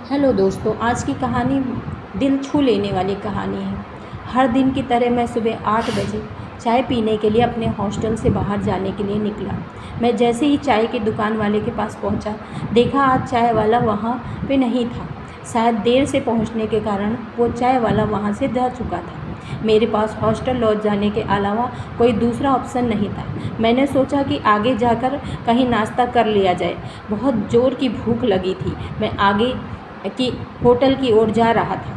Hello दोस्तों, आज की कहानी दिल छू लेने वाली कहानी है। हर दिन की तरह मैं सुबह 8 बजे चाय पीने के लिए अपने हॉस्टल से बाहर जाने के लिए निकला। मैं जैसे ही चाय की दुकान वाले के पास पहुंचा, देखा आज चाय वाला वहां पे नहीं था। शायद देर से पहुंचने के कारण वो चाय वाला वहां से जा चुका था। मेरे पास हॉस्टल लौट जाने के अलावा कोई दूसरा ऑप्शन नहीं था। मैंने सोचा कि आगे जाकर कहीं नाश्ता कर लिया जाए। बहुत ज़ोर की भूख लगी थी। मैं आगे कि होटल की ओर जा रहा था,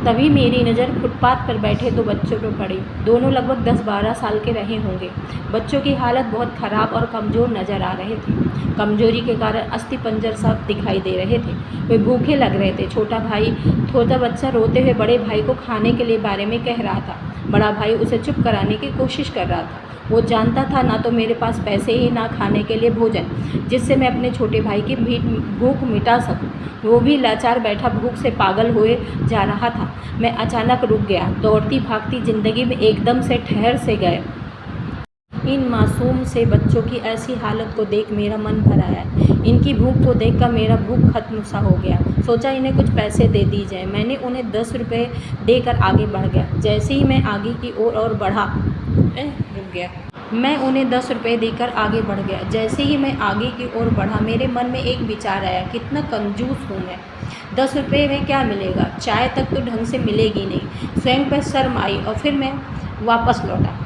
तभी मेरी नज़र फुटपाथ पर बैठे दो बच्चों पर पड़ी। दोनों लगभग 10-12 साल के रहे होंगे। बच्चों की हालत बहुत ख़राब और कमज़ोर नज़र आ रहे थे। कमज़ोरी के कारण अस्थि पंजर साफ दिखाई दे रहे थे। वे भूखे लग रहे थे। छोटा बच्चा रोते हुए बड़े भाई को खाने के लिए बारे में कह रहा था। बड़ा भाई उसे चुप कराने की कोशिश कर रहा था। वो जानता था ना तो मेरे पास पैसे ही ना खाने के लिए भोजन, जिससे मैं अपने छोटे भाई की भूख मिटा सकूं। वो भी लाचार बैठा भूख से पागल हुए जा रहा था। मैं अचानक रुक गया। दौड़ती भागती ज़िंदगी में एकदम से ठहर से गए। इन मासूम से बच्चों की ऐसी हालत को देख मेरा मन भर आया। इनकी भूख को देखकर मेरा भूख खत्म सा हो गया। सोचा इन्हें कुछ पैसे दे दी जाए। मैंने उन्हें 10 रुपये देकर आगे बढ़ गया। जैसे ही मैं आगे की ओर और बढ़ा रुक गया मैं उन्हें 10 रुपये देकर आगे बढ़ गया। जैसे ही मैं आगे की ओर बढ़ा, मेरे मन में एक विचार आया, कितना कंजूस हूँ मैं। 10 रुपये में क्या मिलेगा? चाय तक तो ढंग से मिलेगी नहीं। स्वयं पर शर्म आई और फिर मैं वापस लौटा।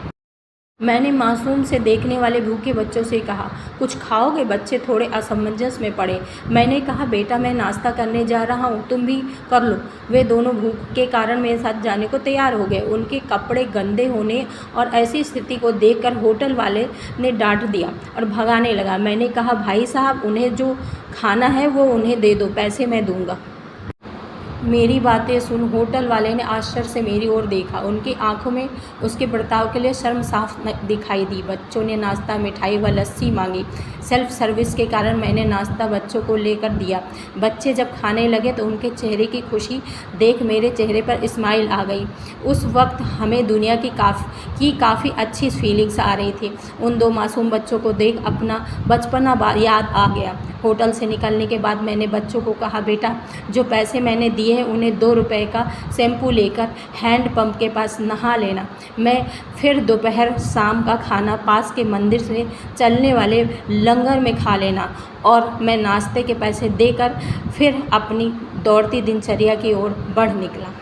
मैंने मासूम से देखने वाले भूखे बच्चों से कहा, कुछ खाओगे? बच्चे थोड़े असमंजस में पड़े। मैंने कहा, बेटा मैं नाश्ता करने जा रहा हूँ, तुम भी कर लो। वे दोनों भूख के कारण मेरे साथ जाने को तैयार हो गए। उनके कपड़े गंदे होने और ऐसी स्थिति को देखकर होटल वाले ने डांट दिया और भगाने लगा। मैंने कहा, भाई साहब उन्हें जो खाना है वो उन्हें दे दो, पैसे मैं दूँगा। मेरी बातें सुन होटल वाले ने आश्चर्य से मेरी ओर देखा। उनकी आंखों में उसके बर्ताव के लिए शर्म साफ दिखाई दी। बच्चों ने नाश्ता, मिठाई व लस्सी मांगी। सेल्फ सर्विस के कारण मैंने नाश्ता बच्चों को लेकर दिया। बच्चे जब खाने लगे तो उनके चेहरे की खुशी देख मेरे चेहरे पर स्माइल आ गई। उस वक्त हमें दुनिया की काफ़ी अच्छी फीलिंग्स आ रही थी। उन दो मासूम बच्चों को देख अपना बचपना याद आ गया। होटल से निकलने के बाद मैंने बच्चों को कहा, बेटा जो पैसे मैंने दिए हैं उन्हें 2 रुपये का शैम्पू लेकर हैंड पंप के पास नहा लेना। मैं फिर दोपहर शाम का खाना पास के मंदिर से चलने वाले लंगर में खा लेना। और मैं नाश्ते के पैसे देकर फिर अपनी दौड़ती दिनचर्या की ओर बढ़ निकला।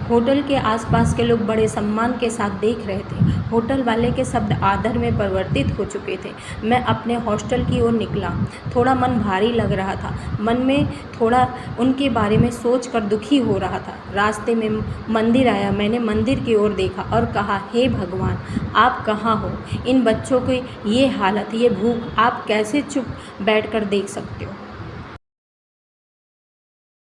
होटल के आसपास के लोग बड़े सम्मान के साथ देख रहे थे। होटल वाले के शब्द आदर में परिवर्तित हो चुके थे। मैं अपने हॉस्टल की ओर निकला। थोड़ा मन भारी लग रहा था। मन में थोड़ा उनके बारे में सोचकर दुखी हो रहा था। रास्ते में मंदिर आया। मैंने मंदिर की ओर देखा और कहा, हे भगवान, आप कहाँ हो? इन बच्चों की ये हालत, ये भूख आप कैसे चुप बैठकर देख सकते हो?